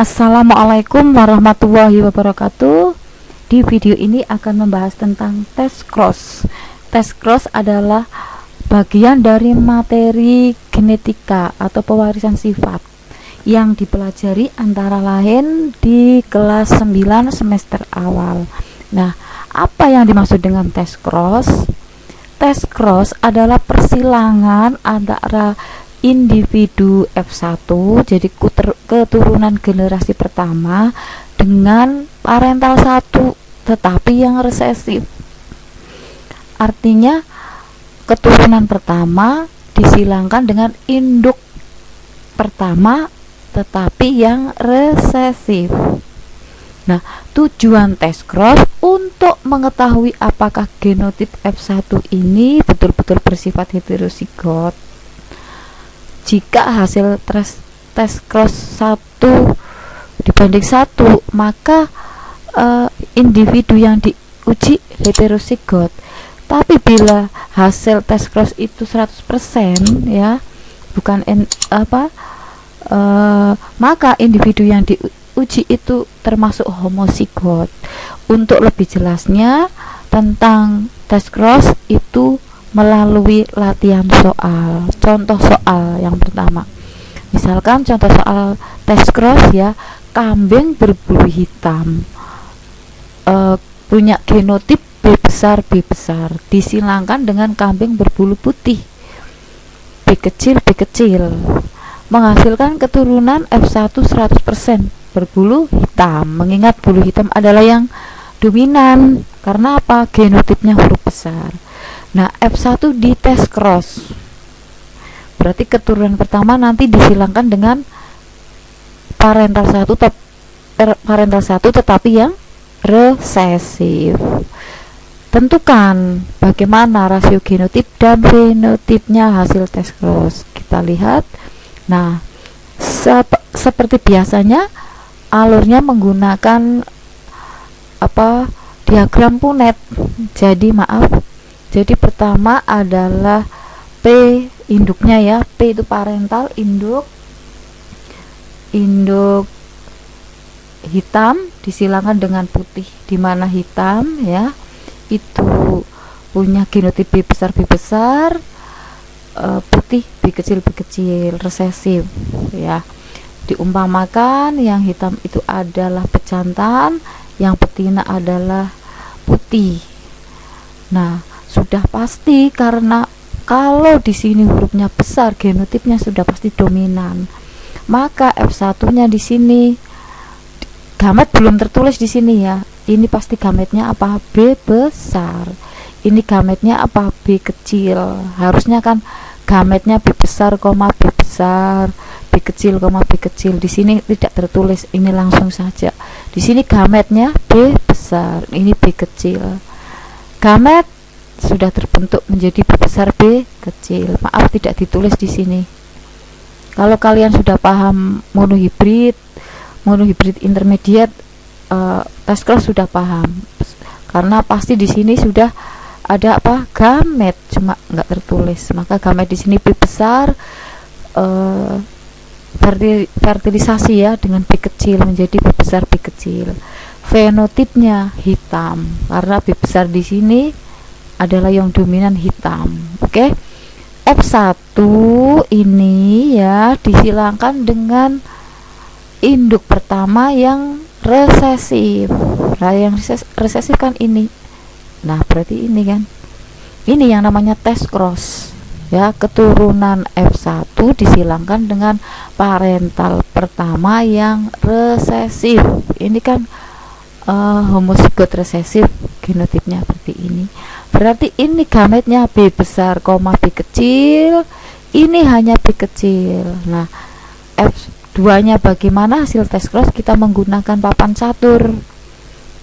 Assalamualaikum warahmatullahi wabarakatuh. Di video ini akan membahas tentang tes cross. Tes cross adalah bagian dari materi genetika atau pewarisan sifat yang dipelajari antara lain di kelas 9 semester awal. Nah, apa yang dimaksud dengan tes cross? Tes cross adalah persilangan antara individu F1, jadi keturunan generasi pertama, dengan parental 1 tetapi yang resesif. Artinya keturunan pertama disilangkan dengan induk pertama tetapi yang resesif. Nah, tujuan tes cross untuk mengetahui apakah genotip F1 ini betul-betul bersifat heterozigot. Jika hasil tes cross 1 dibanding 1, maka individu yang diuji heterozigot. Tapi bila hasil tes cross itu 100% ya, bukan maka individu yang diuji itu termasuk homozigot. Untuk lebih jelasnya tentang tes cross itu melalui latihan soal. Contoh soal yang pertama, misalkan contoh soal tes cross ya, kambing berbulu hitam punya genotip B besar disilangkan dengan kambing berbulu putih B kecil menghasilkan keturunan F1 100% berbulu hitam. Mengingat bulu hitam adalah yang dominan karena apa? Genotipnya huruf besar. Nah, F1 di tes cross berarti keturunan pertama nanti disilangkan dengan parental 1 tetapi yang resesif. Tentukan bagaimana rasio genotip dan fenotipnya hasil tes cross. Kita lihat. Nah, seperti biasanya alurnya menggunakan diagram Punnett. Jadi pertama adalah P induknya ya, P itu parental, induk hitam disilangkan dengan putih, di mana hitam ya itu punya genotip B besar, putih B kecil resesif ya. Diumpamakan yang hitam itu adalah pejantan, yang betina adalah putih. Nah, sudah pasti karena kalau di sini hurufnya besar, genotipnya sudah pasti dominan. Maka F1-nya di sini gamet belum tertulis di sini ya. Ini pasti gametnya apa? B besar. Ini gametnya apa? B kecil. Harusnya kan gametnya B besar, B besar, B kecil, B kecil. Di sini tidak tertulis, ini langsung saja. Di sini gametnya B besar, ini B kecil. Gamet sudah terbentuk menjadi B besar B kecil. Maaf tidak ditulis di sini. Kalau kalian sudah paham monohibrid intermediate, tes cross sudah paham. Karena pasti di sini sudah ada gamet, cuma nggak tertulis. Maka gamet di sini B besar, fertilisasi ya dengan B kecil menjadi B besar B kecil. Fenotipnya hitam karena B besar di sini adalah yang dominan hitam. Oke. F1 ini ya disilangkan dengan induk pertama yang resesif. Nah, yang resesif kan ini. Nah, berarti ini kan. Ini yang namanya tes cross. Ya, keturunan F1 disilangkan dengan parental pertama yang resesif. Ini kan homozigot resesif, genotipnya seperti ini. Berarti ini gametnya B besar, B kecil. Ini hanya B kecil. Nah, F2 nya bagaimana hasil tes cross? Kita menggunakan papan catur.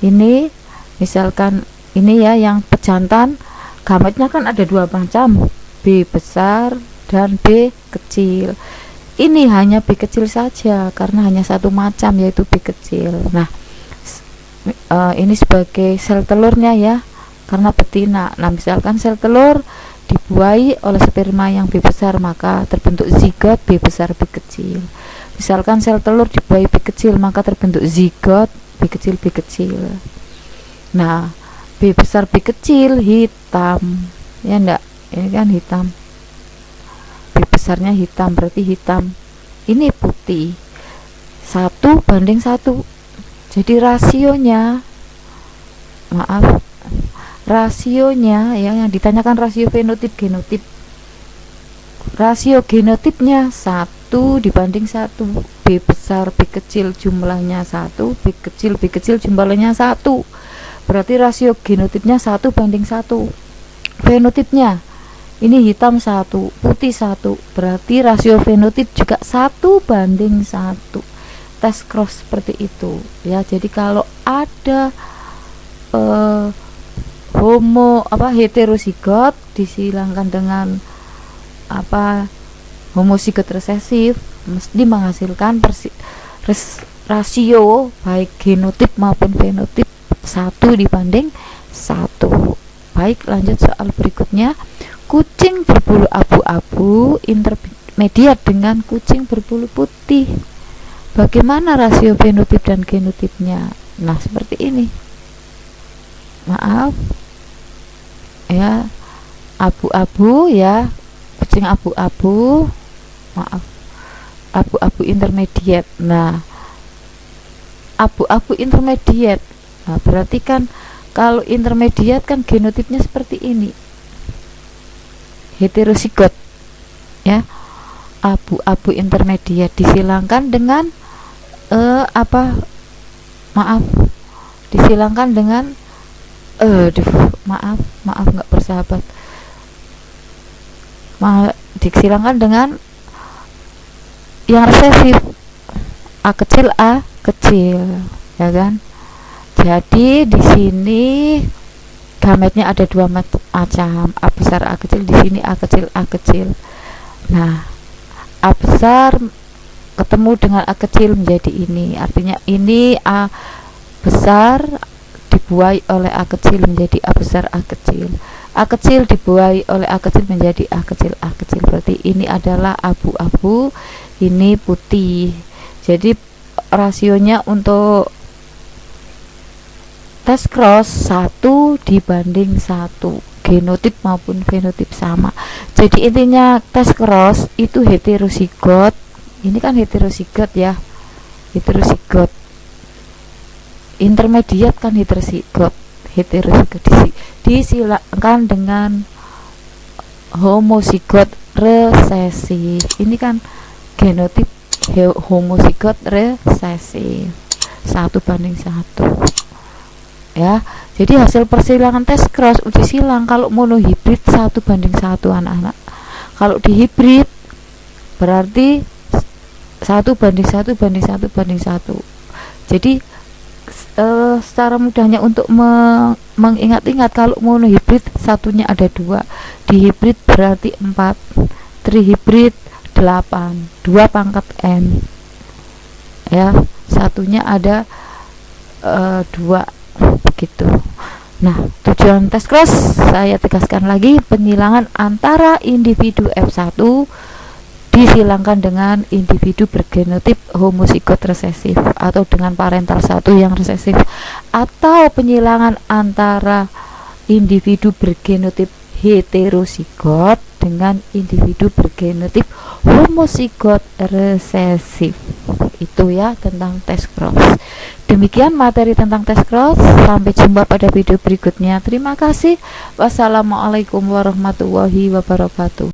Ini misalkan ini ya yang pejantan, gametnya kan ada dua macam, B besar dan B kecil. Ini hanya B kecil saja karena hanya satu macam, yaitu B kecil. Nah, ini sebagai sel telurnya ya, karena betina. Nah, misalkan sel telur dibuahi oleh sperma yang B besar, maka terbentuk zigot B besar B kecil. Misalkan sel telur dibuahi B kecil, maka terbentuk zigot B kecil B kecil. Nah, B besar B kecil hitam, ya enggak? Ini kan hitam. B besarnya hitam, berarti hitam. Ini putih. 1:1. Jadi rasionya, rasionya ya, yang ditanyakan rasio fenotip genotip. Rasio genotipnya 1:1. B besar B kecil jumlahnya 1, B kecil jumlahnya 1. Berarti rasio genotipnya 1:1. Fenotipnya ini hitam 1, putih 1. Berarti rasio fenotip juga 1:1. Tes cross seperti itu ya. Jadi kalau ada heterozigot disilangkan dengan homozigot resesif, mesti menghasilkan rasio baik genotip maupun fenotip 1:1. Baik, lanjut soal berikutnya. Kucing berbulu abu-abu intermediat dengan kucing berbulu putih. Bagaimana rasio fenotip dan genotipnya? Nah, seperti ini. Maaf ya, abu-abu ya, kucing abu-abu, abu-abu intermediate. Nah, abu-abu intermediate, nah berarti kan kalau intermediate kan genotipnya seperti ini, heterozigot ya. Abu-abu intermediate disilangkan dengan disilangkan dengan maaf nggak bersahabat, disilangkan dengan yang resesif, A kecil ya kan. Jadi di sini gametnya ada dua macam, A besar A kecil, di sini A kecil. Nah, A besar ketemu dengan A kecil menjadi ini, artinya ini A besar dibuahi oleh A kecil menjadi A besar A kecil. A kecil dibuahi oleh A kecil menjadi A kecil. Berarti ini adalah abu-abu, ini putih. Jadi rasionya untuk tes cross 1:1, genotip maupun fenotip sama. Jadi intinya tes cross itu heterozigot. Ini kan heterozigot ya, heterozigot. Intermediate kan heterozigot disilangkan dengan homozigot resesif. Ini kan genotip homozigot resesif 1:1 ya. Jadi hasil persilangan tes cross uji silang kalau monohibrid 1:1 anak-anak. Kalau dihibrid berarti 1:1. Jadi secara mudahnya untuk mengingat-ingat, kalau monohibrid satunya ada 2, dihibrid berarti 4, trihibrid 8, 2 × n ya, satunya ada 2 begitu. Nah, tujuan tes cross saya tegaskan lagi, penyilangan antara individu F1 disilangkan dengan individu bergenotip homozigot resesif atau dengan parental 1 yang resesif, atau penyilangan antara individu bergenotip heterozigot dengan individu bergenotip homozigot resesif. Itu ya tentang tes cross. Demikian materi tentang tes cross. Sampai jumpa pada video berikutnya. Terima kasih. Wassalamualaikum warahmatullahi wabarakatuh.